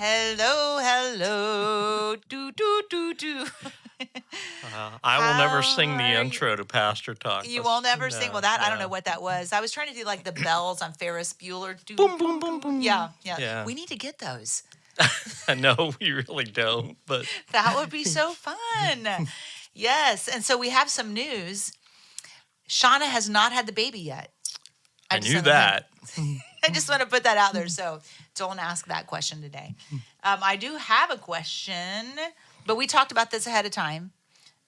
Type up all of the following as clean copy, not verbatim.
Hello, hello. Do, do, do, do. I will never How sing the are you? intro to Pastor Talk. You won't ever sing? Well, No, that, I don't know no. what that was. I was trying to do like the bells on Ferris Bueller. Do, Boom, boom, boom, boom, boom. Yeah, boom. yeah. Yeah. We need to get those. No, we really don't. But That would be so fun. Yes. And so we have some news. Shauna has not had the baby yet. I just knew want to hint. that. I just want to put that out there. So don't ask that question today. I do have a question, but we talked about this ahead of time.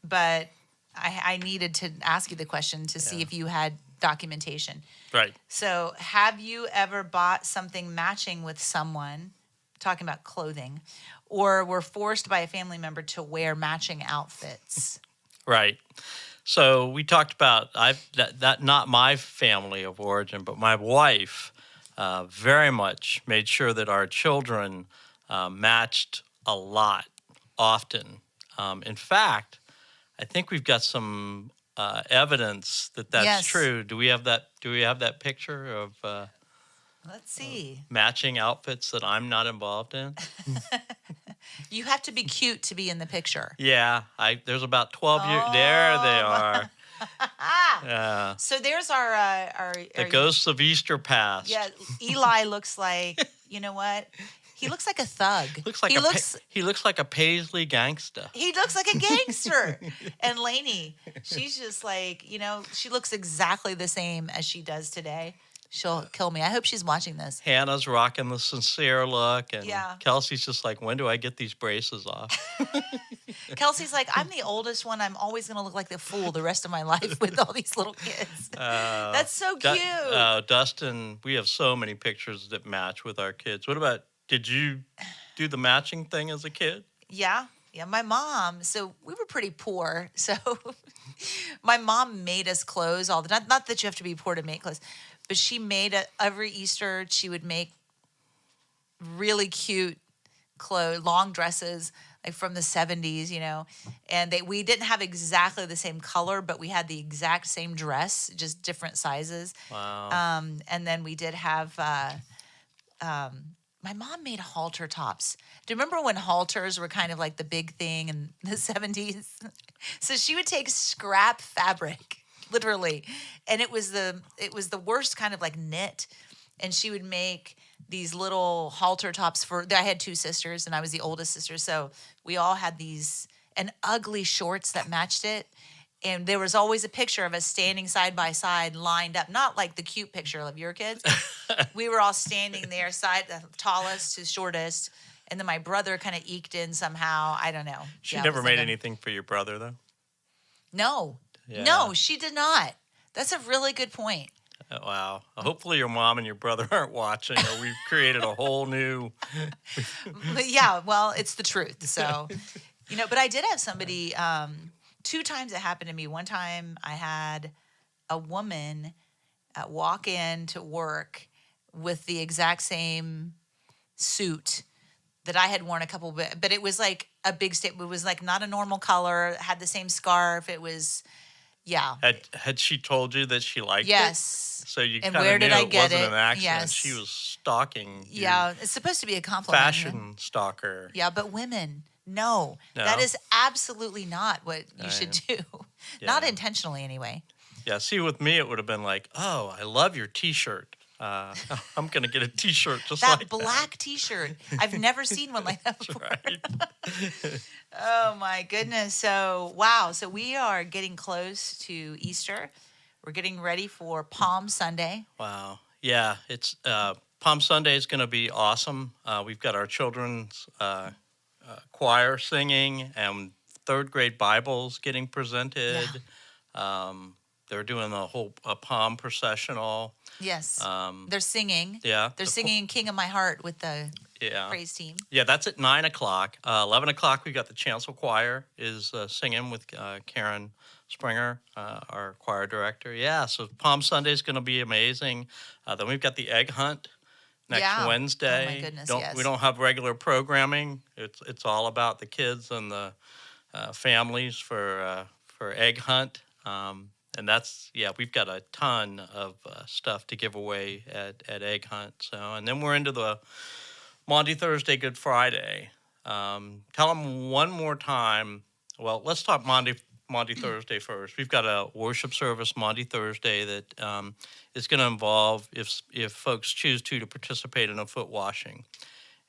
But I needed to ask you the question to see Yeah. if you had documentation. Right. So, have you ever bought something matching with someone, talking about clothing, or were forced by a family member to wear matching outfits? Right. So we talked about that not my family of origin, but my wife very much made sure that our children matched a lot, often. In fact, I think we've got some evidence that that's Yes. true. Do we have that? Do we have that picture of Let's see. matching outfits that I'm not involved in? You have to be cute to be in the picture. Yeah, there's about 12 years. There they are. So there's our The ghosts of Easter past. yeah. Eli looks like, you know what? He looks like a thug. Looks like he looks like a Paisley gangster. He looks like a gangster. And Lainey, she's just like, she looks exactly the same as she does today. She'll kill me. I hope she's watching this. Hannah's rocking the sincere look, and Yeah. Kelsey's just like, when do I get these braces off? Kelsey's like, I'm the oldest one. I'm always going to look like the fool the rest of my life with all these little kids. That's so cute. Dustin, we have so many pictures that match with our kids. What about, did you do the matching thing as a kid? Yeah. Yeah, my mom, so we were pretty poor. So my mom made us clothes all the time. Not that you have to be poor to make clothes, but she made every Easter, she would make really cute clothes, long dresses, like from the 70s, And we didn't have exactly the same color, but we had the exact same dress, just different sizes. Wow. And then we did have my mom made halter tops. Do you remember when halters were kind of like the big thing in the 70s? So she would take scrap fabric, literally, and it was the worst kind of like knit, and she would make these little halter tops I had two sisters and I was the oldest sister, so we all had these and ugly shorts that matched it. And there was always a picture of us standing side by side, lined up, not like the cute picture of your kids. We were all standing there, the tallest to shortest. And then my brother kind of eked in somehow. I don't know. She Yeah, never made anything for your brother, though? No. Yeah. No, she did not. That's a really good point. Wow. Hopefully your mom and your brother aren't watching, or we've created a whole new... But yeah, well, it's the truth. So, but I did have somebody... two times it happened to me. One time I had a woman walk in to work with the exact same suit that I had worn but it was like a big statement. It was like not a normal color, had the same scarf. It was, yeah. Had she told you that she liked it? Yes. So you And kind where of knew did I it get wasn't it? an accident. Yes. She was stalking you. Yeah, it's supposed to be a compliment. Fashion stalker. Yeah, but women, no. That is absolutely not what you should do. Yeah. Not intentionally, anyway. Yeah, see, with me, it would have been like, oh, I love your T-shirt. I'm going to get a T-shirt just that like black T-shirt. I've never seen one like that before. Right. Oh, my goodness. So, wow. So we are getting close to Easter. We're getting ready for Palm Sunday. Wow. Yeah, it's Palm Sunday is going to be awesome. We've got our children's choir singing and third grade Bibles getting presented. Yeah. They're doing the whole Palm processional. Yes. They're singing. Yeah. They're singing King of My Heart with the praise team. Yeah, that's at 9 o'clock. 11 o'clock, we got the chancel choir is singing with Karen Springer, our choir director. Yeah, so Palm Sunday is going to be amazing. Then we've got the egg hunt next Wednesday. Oh, my goodness, We don't have regular programming. It's all about the kids and the families for egg hunt. And that's, we've got a ton of stuff to give away at Egg Hunt. So, and then we're into the Maundy Thursday, Good Friday. Tell them one more time. Well, let's talk Maundy Thursday first. We've got a worship service Maundy Thursday that is going to involve, if folks choose to participate in a foot washing,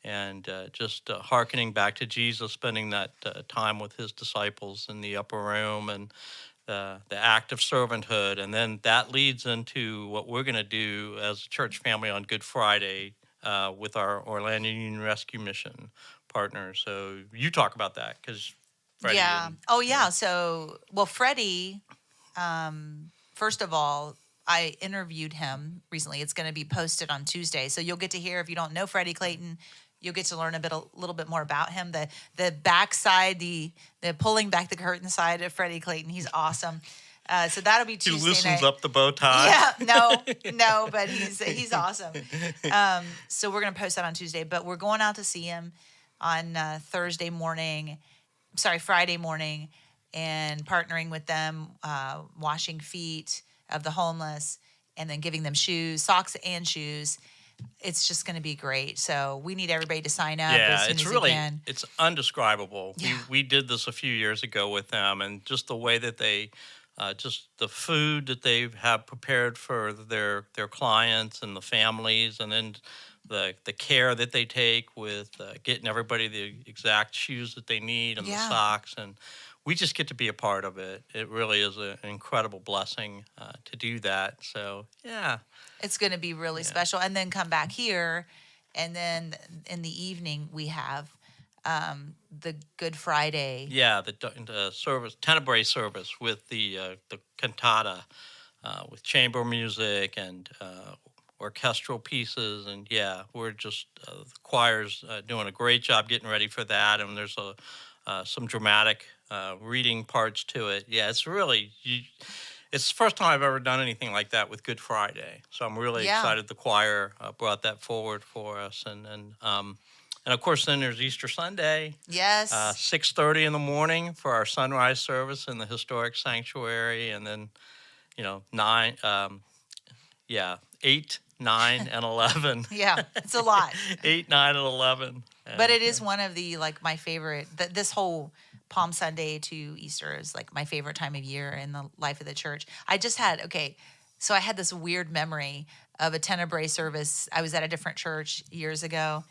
and just hearkening back to Jesus, spending that time with his disciples in the upper room, and the act of servanthood. And then that leads into what we're going to do as a church family on Good Friday with our Orlando Union Rescue Mission partners. So you talk about that, because Freddie Yeah. and Oh, yeah. So, well, Freddie, first of all, I interviewed him recently. It's going to be posted on Tuesday. So you'll get to hear, if you don't know Freddie Clayton, you'll get to learn a little bit more about him. The backside, the pulling back the curtain side of Freddie Clayton. He's awesome. So that'll be he Tuesday loosens night. up the bow tie. Yeah, no, but he's awesome. So we're gonna post that on Tuesday, but we're going out to see him on Friday morning, and partnering with them, washing feet of the homeless, and then giving them socks and shoes. It's just going to be great. So we need everybody to sign up as soon It's as really, they can. it's undescribable. Yeah. We did this a few years ago with them, and just the way that they, just the food that they have prepared for their clients and the families, and then the care that they take with getting everybody the exact shoes that they need, and the Yeah. socks, and we just get to be a part of it. It really is an incredible blessing to do that. So yeah. It's going to be really special. And then come back here. And then in the evening, we have the Good Friday. Yeah, the service, Tenebrae service with the cantata, with chamber music and orchestral pieces, and we're just the choir's doing a great job getting ready for that, and there's some dramatic reading parts to it. Yeah, it's really it's the first time I've ever done anything like that with Good Friday, so I'm really excited the choir brought that forward for us, and of course, then there's Easter Sunday. Yes. 6:30 in the morning for our sunrise service in the historic sanctuary, and then 8, 9, and 11. Yeah, it's a lot. 8, 9, and 11. But it is one of the, like, my favorite. This whole Palm Sunday to Easter is like my favorite time of year in the life of the church. I had this weird memory of a Tenebrae service. I was at a different church years ago.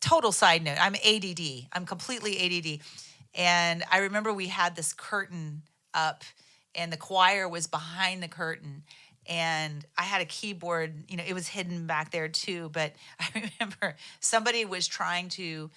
Total side note, I'm ADD. I'm completely ADD. And I remember we had this curtain up, and the choir was behind the curtain. And I had a keyboard, it was hidden back there too. But I remember somebody was trying to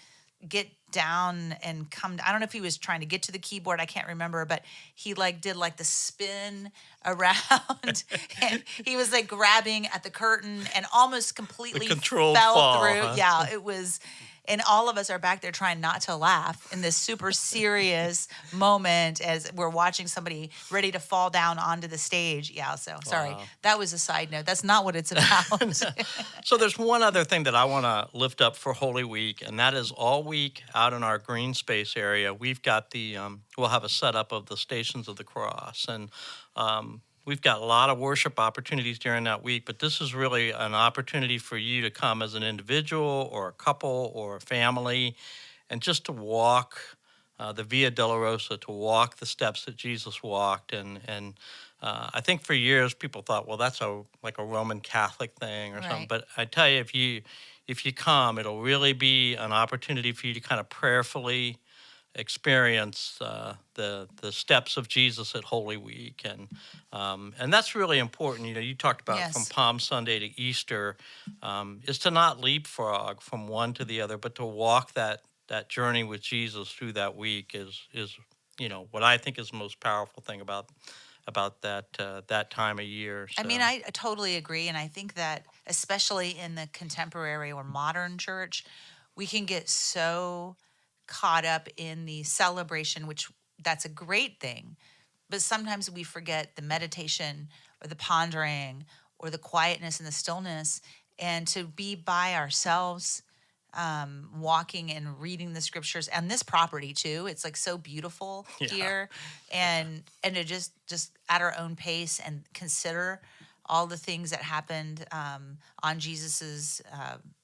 get down and come. I don't know if he was trying to get to the keyboard. I can't remember, but he did the spin around, and he was grabbing at the curtain and almost completely controlled fell fall, through. huh? Yeah, it was. And all of us are back there trying not to laugh in this super serious moment as we're watching somebody ready to fall down onto the stage. Yeah, so sorry. Wow. That was a side note. That's not what it's about. So there's one other thing that I want to lift up for Holy Week, and that is all week out in our green space area, we've got we'll have a setup of the Stations of the Cross, and we've got a lot of worship opportunities during that week, but this is really an opportunity for you to come as an individual or a couple or a family, and just to walk the Via Dolorosa, to walk the steps that Jesus walked. And I think for years people thought, well, that's like a Roman Catholic thing or something. Right. But I tell you, if you come, it'll really be an opportunity for you to kind of prayerfully experience the steps of Jesus at Holy Week, and that's really important. You talked about from Palm Sunday to Easter, is to not leapfrog from one to the other, but to walk that journey with Jesus through that week is what I think is the most powerful thing about that time of year. So. I mean, I totally agree, and I think that especially in the contemporary or modern church, we can get so caught up in the celebration, which that's a great thing, but sometimes we forget the meditation or the pondering or the quietness and the stillness, and to be by ourselves, walking and reading the scriptures, and this property too. It's so beautiful here, and to just at our own pace and consider all the things that happened on Jesus's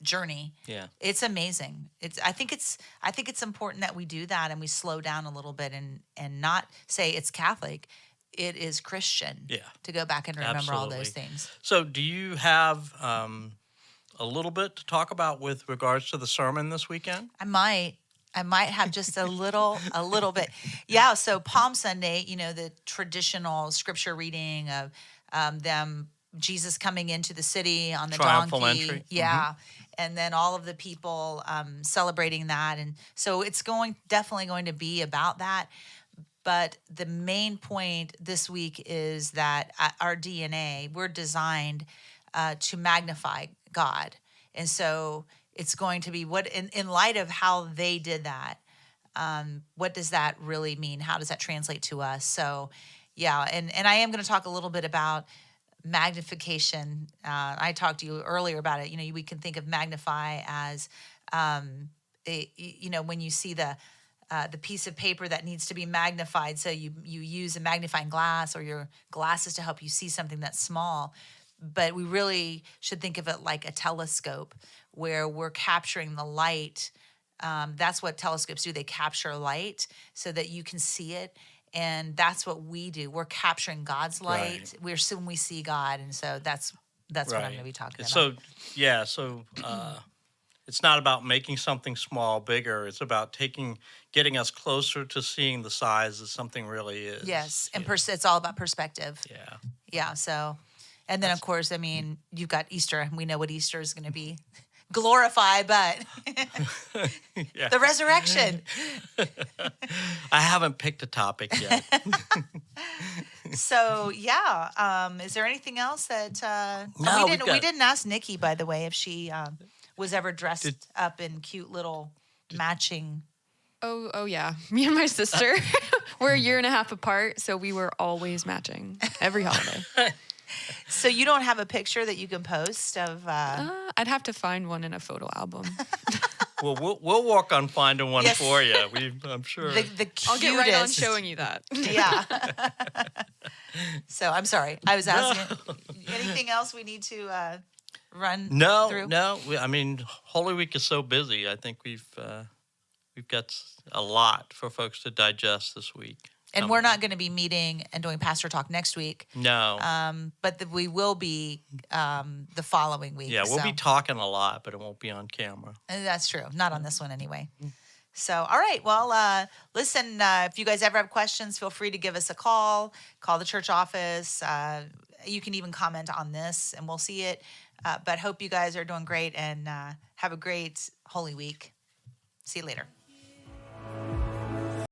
journey. Yeah. It's amazing. I think it's important that we do that and we slow down a little bit and not say it's Catholic. It is Christian. Yeah. To go back and remember all those Absolutely. things. So do you have a little bit to talk about with regards to the sermon this weekend? I might have just a little bit. Yeah. So Palm Sunday, the traditional scripture reading of Jesus coming into the city on the Triumphal donkey. entry. Yeah. And then all of the people celebrating that. And so it's definitely going to be about that. But the main point this week is that our DNA, we're designed to magnify God. And so it's going to be what, in light of how they did that, what does that really mean? How does that translate to us? So, yeah, and I am going to talk a little bit about magnification. I talked to you earlier about it. We can think of magnify as, when you see the piece of paper that needs to be magnified. So you use a magnifying glass or your glasses to help you see something that's small. But we really should think of it like a telescope where we're capturing the light. That's what telescopes do. They capture light so that you can see it. And that's what we do. We're capturing God's light. Right. When we see God. And so that's what I'm going to be talking about. So, yeah, it's not about making something small bigger. It's about getting us closer to seeing the size that something really is. Yes, and it's all about perspective. Yeah. Yeah, so, and then of course, you've got Easter, and we know what Easter is going to be. Glorify, but Yeah. the resurrection. I haven't picked a topic yet. So, yeah, is there anything else that No, we didn't ask Nikki, by the way, if she was ever dressed up in cute little matching. Oh yeah. Me and my sister, we're a year and a half apart, so we were always matching every holiday. So you don't have a picture that you can post of? I'd have to find one in a photo album. Well, we'll work on finding one for you. I'm sure. The cutest. I'll get right on showing you that. Yeah. So I'm sorry. I was asking. Anything else we need to run through? No. Holy Week is so busy. I think we've got a lot for folks to digest this week. And we're not going to be meeting and doing pastor talk next week. No. But we will be the following week. Yeah, we'll be talking a lot, but it won't be on camera. That's true. Not on this one anyway. So, all right. Well, listen, if you guys ever have questions, feel free to give us a call the church office. You can even comment on this and we'll see it. But hope you guys are doing great and have a great Holy Week. See you later.